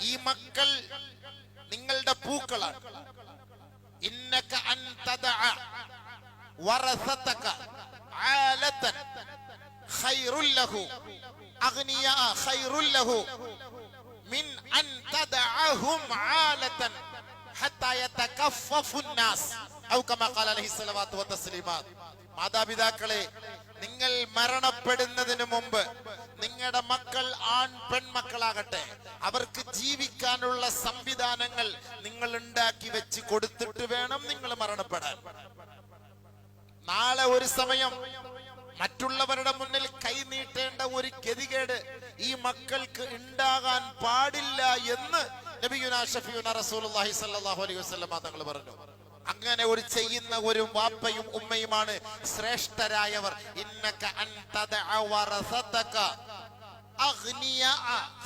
ഈ മക്കൾ നിങ്ങളുടെ പൂക്കളാണ്. ഇന്നക അൻ തദഅ വറസതക ആലതൻ ഖൈറുൽ ലഹു അഗ്നിയ ഖൈറുൽ ലഹു മിൻ അൻ തദഅഹും ആലതൻ ഹത്താ യതകഫഫു الناس ഔ കമാ ഖാല അലൈഹി സ്വലാത്തു വതസ്ലീമാത്ത്. മാതാപിതാക്കളെ, നിങ്ങൾ മരണപ്പെടുന്നതിന് മുമ്പ് നിങ്ങളുടെ മക്കൾ ആൺ പെൺമക്കളാകട്ടെ, അവർക്ക് ജീവിക്കാനുള്ള സംവിധാനങ്ങൾ നിങ്ങൾ ഉണ്ടാക്കി വെച്ച് കൊടുത്തിട്ട് വേണം നിങ്ങൾ മരണപ്പെടാൻ. നാളെ ഒരു സമയം മറ്റുള്ളവരുടെ മുന്നിൽ കൈനീട്ടേണ്ട ഒരു ഗതികേട് ഈ മക്കൾക്ക് ഉണ്ടാകാൻ പാടില്ല എന്ന് നബിയുനാ ഷഫീഉനാ റസൂലുള്ളാഹി സ്വല്ലല്ലാഹു അലൈഹി വസല്ലം തങ്ങൾ പറഞ്ഞു. അങ്ങനെ ഒരു ചെയ്യുന്ന ഒരു വാപ്പയും ഉമ്മയുമാണ് ശ്രേഷ്ഠരായവർ. ഇന്നക അൻ തദഅ വറസതക അഗ്നിയ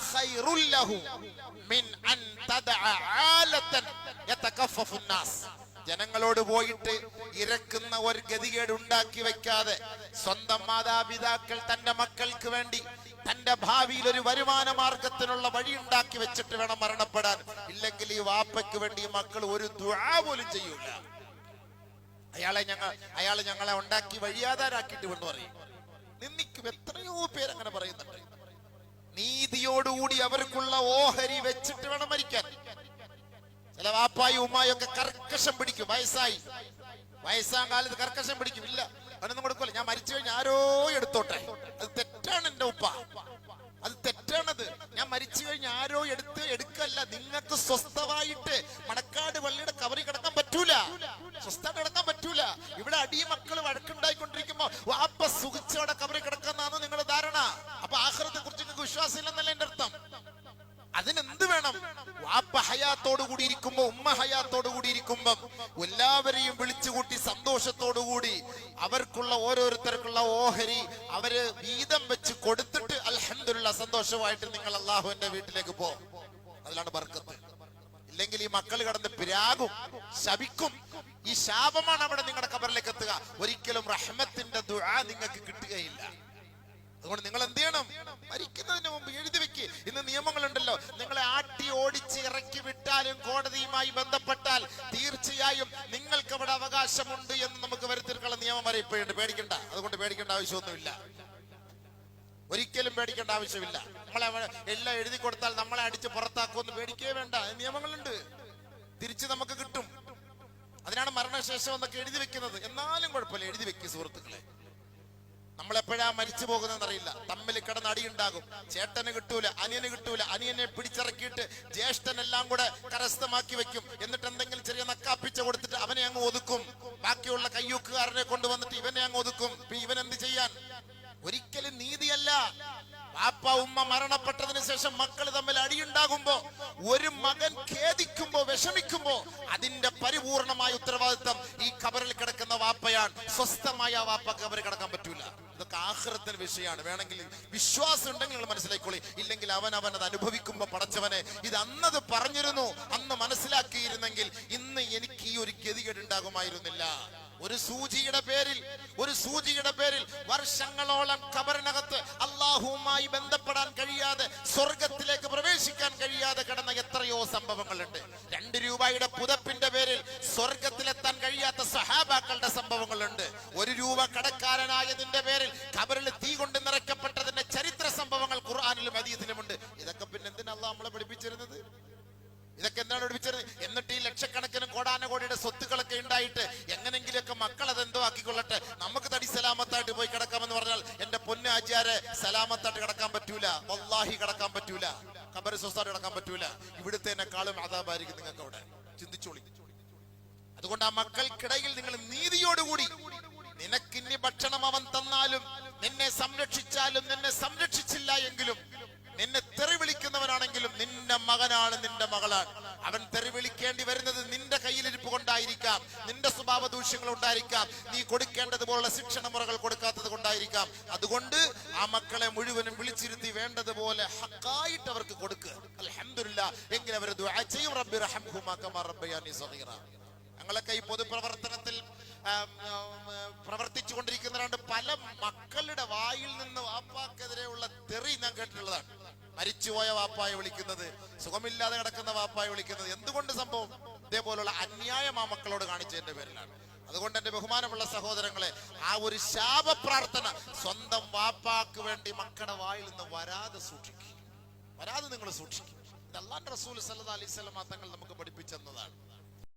ഖൈറുൽ ലഹു മിൻ അൻ തദഅ ആലതൻ യതകഫഫു الناس. ജനങ്ങളോട് പോയിട്ട് ഇരക്കുന്ന ഒരു ഗതികേട് ഉണ്ടാക്കി വെക്കാതെ സ്വന്തം മാതാപിതാക്കൾ തന്റെ മക്കൾക്ക് വേണ്ടി തന്റെ ഭാവിയിൽ ഒരു വരുമാന മാർഗത്തിനുള്ള വഴി ഉണ്ടാക്കി വെച്ചിട്ട് വേണം മരണപ്പെടാൻ. ഇല്ലെങ്കിൽ ഈ വാപ്പയ്ക്ക് വേണ്ടി മക്കൾ ഒരു ദുആ പോലും ചെയ്യൂല. അയാളെ ഞങ്ങളെ ഉണ്ടാക്കി വഴിയാതാരാക്കിയിട്ട് കൊണ്ട് പറയും. നിന്നിക്കും എത്രയോ പേരങ്ങനെ പറയുന്നുണ്ട്. നീതിയോടുകൂടി അവർക്കുള്ള ഓഹരി വെച്ചിട്ട് വേണം മരിക്കാൻ. ചില വാപ്പായും ഉമ്മായും ഒക്കെ കർക്കശം പിടിക്കും. വയസ്സാം കാലത്ത് കർക്കശം പിടിക്കും. ഇല്ല, അവനൊന്നും കൊടുക്കില്ല. ഞാൻ മരിച്ചു കഴിഞ്ഞാൽ ആരോ എടുത്തോട്ടെ. അത് തെറ്റാണ് എന്റെ ഉപ്പ, അത് തെറ്റാണത്. ഞാൻ മരിച്ചു കഴിഞ്ഞാൽ ആരോ എടുക്കല്ല. നിങ്ങൾക്ക് സ്വസ്ഥമായിട്ട് മണക്കാട് പള്ളിയുടെ കവറി കിടക്കാൻ പറ്റൂല, സ്വസ്ഥമായിട്ട് കിടക്കാൻ പറ്റൂല. ഇവിടെ അടിയ മക്കള് വഴക്കുണ്ടായിക്കൊണ്ടിരിക്കുമ്പോ വാപ്പ സുഖിച്ചോടെ കവറി കിടക്കാന്നാണ് നിങ്ങളുടെ ധാരണ. അപ്പൊ ആഖിറത്തെ കുറിച്ച് നിങ്ങൾക്ക് വിശ്വാസം ഇല്ലെന്നല്ല എന്റെ അർത്ഥം. അതിനെന്ത് വേണം? വാപ്പ ഹയാത്തോടു കൂടി ഇരിക്കുമ്പോ, ഉമ്മ ഹയാത്തോടു കൂടി ഇരിക്കുമ്പോ എല്ലാവരെയും വിളിച്ചുകൂട്ടി സന്തോഷത്തോടുകൂടി അവർക്കുള്ള ഓരോരുത്തർക്കുള്ള ഓഹരി അവര് വീതം വെച്ച് കൊടുത്തിട്ട് അൽഹംദുലില്ലാഹ് സന്തോഷമായിട്ട് നിങ്ങൾ അല്ലാഹുവിന്റെ വീട്ടിലേക്ക് പോ. അതിലാണ് ബർക്കത്ത്. ഇല്ലെങ്കിൽ ഈ മക്കൾ കടന്ന് പിരാകും, ശപിക്കും. ഈ ശാപമാണ് അവിടെ നിങ്ങളുടെ ഖബറിലേക്ക് എത്തുക. ഒരിക്കലും റഹ്മത്തിന്റെ ദുആ നിങ്ങൾക്ക് കിട്ടുകയില്ല. അതുകൊണ്ട് നിങ്ങൾ എന്ത് ചെയ്യണം? മരിക്കുന്നതിന് മുമ്പ് എഴുതി വെക്ക്. ഇന്ന് നിയമങ്ങളുണ്ടല്ലോ, നിങ്ങളെ ആട്ടി ഓടിച്ച് ഇറക്കി വിട്ടാലും കോടതിയുമായി ബന്ധപ്പെട്ടാൽ തീർച്ചയായും നിങ്ങൾക്ക് അവിടെ അവകാശമുണ്ട് എന്ന് നമുക്ക് വരുത്തിയിട്ടുള്ള നിയമം വരെ ഇപ്പോഴുണ്ട്. പേടിക്കണ്ട. അതുകൊണ്ട് പേടിക്കേണ്ട ആവശ്യമൊന്നുമില്ല, ഒരിക്കലും പേടിക്കേണ്ട ആവശ്യമില്ല. നമ്മളെ എല്ലാം എഴുതി കൊടുത്താൽ നമ്മളെ അടിച്ച് പുറത്താക്കുമെന്ന് പേടിക്കേ വേണ്ട. നിയമങ്ങളുണ്ട്, തിരിച്ച് നമുക്ക് കിട്ടും. അതിനാണ് മരണശേഷം എന്നൊക്കെ എഴുതി വെക്കുന്നത്. എന്നാലും കുഴപ്പമില്ല, എഴുതി വെക്ക് സുഹൃത്തുക്കളെ. നമ്മളെപ്പോഴാ മരിച്ചു പോകുന്നറിയില്ല. തമ്മിൽ കിടന്ന് അടിയുണ്ടാകും. ചേട്ടന് കിട്ടൂല, അനിയന് കിട്ടൂല. അനിയനെ പിടിച്ചിറക്കിയിട്ട് ജ്യേഷ്ഠനെല്ലാം കൂടെ കരസ്ഥമാക്കി വെക്കും. എന്നിട്ട് എന്തെങ്കിലും ചെറിയ നക്കാപ്പിച്ച കൊടുത്തിട്ട് അവനെ അങ്ങ് ഒതുക്കും. ബാക്കിയുള്ള കയ്യൂക്കുകാരനെ കൊണ്ടുവന്നിട്ട് ഇവനെ അങ്ങ് ഒതുക്കും. ഇവൻ എന്ത് ചെയ്യാൻ? ഒരിക്കലും നീതിയല്ല. വാപ്പ ഉമ്മ മരണപ്പെട്ടതിന് ശേഷം മക്കൾ തമ്മിൽ അടിയുണ്ടാകുമ്പോ, ഒരു മകൻ ഖേദിക്കുമ്പോ, വിഷമിക്കുമ്പോ അതിന്റെ പരിപൂർണമായ ഉത്തരവാദിത്വം ഈ ഖബറിൽ കിടക്കുന്ന വാപ്പയാണ്. സ്വസ്ഥമായ ആ വാപ്പ ഖബറിൽ കിടക്കാൻ പറ്റൂല. ഇതൊക്കെ ആഖിറത്തിന്റെ വിഷയമാണ്. വേണമെങ്കിൽ വിശ്വാസം ഉണ്ടെങ്കിൽ നിങ്ങൾ മനസ്സിലായിക്കോളി. ഇല്ലെങ്കിൽ അവൻ അത് അനുഭവിക്കുമ്പോ പടച്ചവനെ ഇത് അന്നത് പറഞ്ഞിരുന്നു, അന്ന് മനസ്സിലാക്കിയിരുന്നെങ്കിൽ ഇന്ന് എനിക്ക് ഈ ഒരു ഗതികേട് ഉണ്ടാകുമായിരുന്നില്ല. ഒരു സൂചിയുടെ പേരിൽ വർഷങ്ങളോളം ഖബറിനകത്ത് അല്ലാഹുവുമായി ബന്ധപ്പെടാൻ കഴിയാതെ, സ്വർഗത്തിലേക്ക് പ്രവേശിക്കാൻ കഴിയാതെ കിടന്ന എത്രയോ സംഭവങ്ങളുണ്ട്. 2 രൂപയുടെ പുതപ്പിന്റെ പേരിൽ സ്വർഗത്തിലെത്താൻ കഴിയാത്ത സഹാബാക്കളുടെ സംഭവങ്ങളുണ്ട്. 1 രൂപ കടക്കാരനായതിന്റെ പേരിൽ ഖബറിൽ തീ കൊണ്ട് നിറയ്ക്കപ്പെട്ടതിന്റെ ചരിത്ര സംഭവങ്ങൾ ഖുർആനിലും ഹദീസിലുമുണ്ട്. ഇതൊക്കെ പിന്നെ എന്തിനാ അല്ലാഹു നമ്മളെ പഠിപ്പിച്ചിരുന്നത്? ഇതൊക്കെ എന്താണ് പഠിപ്പിച്ചത്? എന്നിട്ട് ഈ ലക്ഷക്കണക്കിന് കോടാനകോടിയുടെ സ്വത്തുക്കളൊക്കെ ഉണ്ടായിട്ട് എങ്ങനെങ്കിലുമൊക്കെ മക്കൾ അതെന്തോ ആക്കിക്കൊള്ളട്ടെ, നമുക്ക് തടി സലാമത്തായിട്ട് പോയി കിടക്കാമെന്ന് പറഞ്ഞാൽ എന്റെ പൊന്നു ആചാരെ സലാമത്തായിട്ട് കിടക്കാൻ പറ്റൂല. വല്ലാഹി കിടക്കാൻ പറ്റൂല. ഖബർ സ്വസ്ഥമായിട്ട് കിടക്കാൻ പറ്റൂല. ഇവിടുത്തേക്കാളും അദാബായിരിക്കും നിങ്ങൾക്ക് അവിടെ. ചിന്തിച്ചോളി. അതുകൊണ്ട് ആ മക്കൾക്കിടയിൽ നിങ്ങൾ നീതിയോടുകൂടി, നിനക്കിന്നി ഭക്ഷണം അവൻ തന്നാലും, നിന്നെ സംരക്ഷിച്ചാലും, നിന്നെ സംരക്ഷിച്ചില്ല എങ്കിലും, നിന്നെ തെറി വിളിക്കുന്നവനാണെങ്കിലും നിന്റെ മകനാണ്, നിന്റെ മകളാണ്. അവൻ തെറി വിളിക്കേണ്ടി വരുന്നത് നിന്റെ കയ്യിലിരിപ്പ് കൊണ്ടായിരിക്കാം, നിന്റെ സ്വഭാവ ദൂഷ്യങ്ങൾ ഉണ്ടായിരിക്കാം, നീ കൊടുക്കേണ്ടതുപോലുള്ള ശിക്ഷണ മുറകൾ കൊടുക്കാത്തത് കൊണ്ടായിരിക്കാം. അതുകൊണ്ട് ആ മക്കളെ മുഴുവനും വിളിച്ചിരുത്തി വേണ്ടതുപോലെ ഹക്കായിട്ട് അവർക്ക് കൊടുക്കുക. അൽഹംദുലില്ലാഹ്. എങ്കിൽ അവർ ദുആ ചെയ്യും, റബ്ബി റഹ്ംഹുമാ കമാ റബ്ബയാനി സഗീറ. ഞങ്ങളൊക്കെ ഈ പൊതുപ്രവർത്തനത്തിൽ പ്രവർത്തിച്ചു കൊണ്ടിരിക്കുന്നവരുണ്ട്. പല മക്കളുടെ വായിൽ നിന്ന് വാപ്പാക്കെതിരെയുള്ള തെറി ഞാൻ കേട്ടിട്ടുള്ളതാണ്. മരിച്ചുപോയ വാപ്പായെ വിളിക്കുന്നത്, സുഖമില്ലാതെ കിടക്കുന്ന വാപ്പായെ വിളിക്കുന്നത് എന്തുകൊണ്ട് സംഭവം? ഇതേപോലുള്ള അന്യായം ആ മക്കളോട് കാണിച്ചതിന്റെ പേരിലാണ്. അതുകൊണ്ട് എന്റെ ബഹുമാനമുള്ള സഹോദരങ്ങളെ, ആ ഒരു ശാപപ്രാർത്ഥന സ്വന്തം വാപ്പാക്ക് വേണ്ടി മക്കളുടെ വായിൽ നിന്ന് വരാതെ സൂക്ഷിക്കും, വരാതെ നിങ്ങൾ സൂക്ഷിക്കും. ഇത് അല്ലാഹുവിന്റെ റസൂൽ സല്ലല്ലാഹു അലൈഹി വസല്ലം തങ്ങൾ നമുക്ക് പഠിപ്പിച്ചെന്നതാണ്.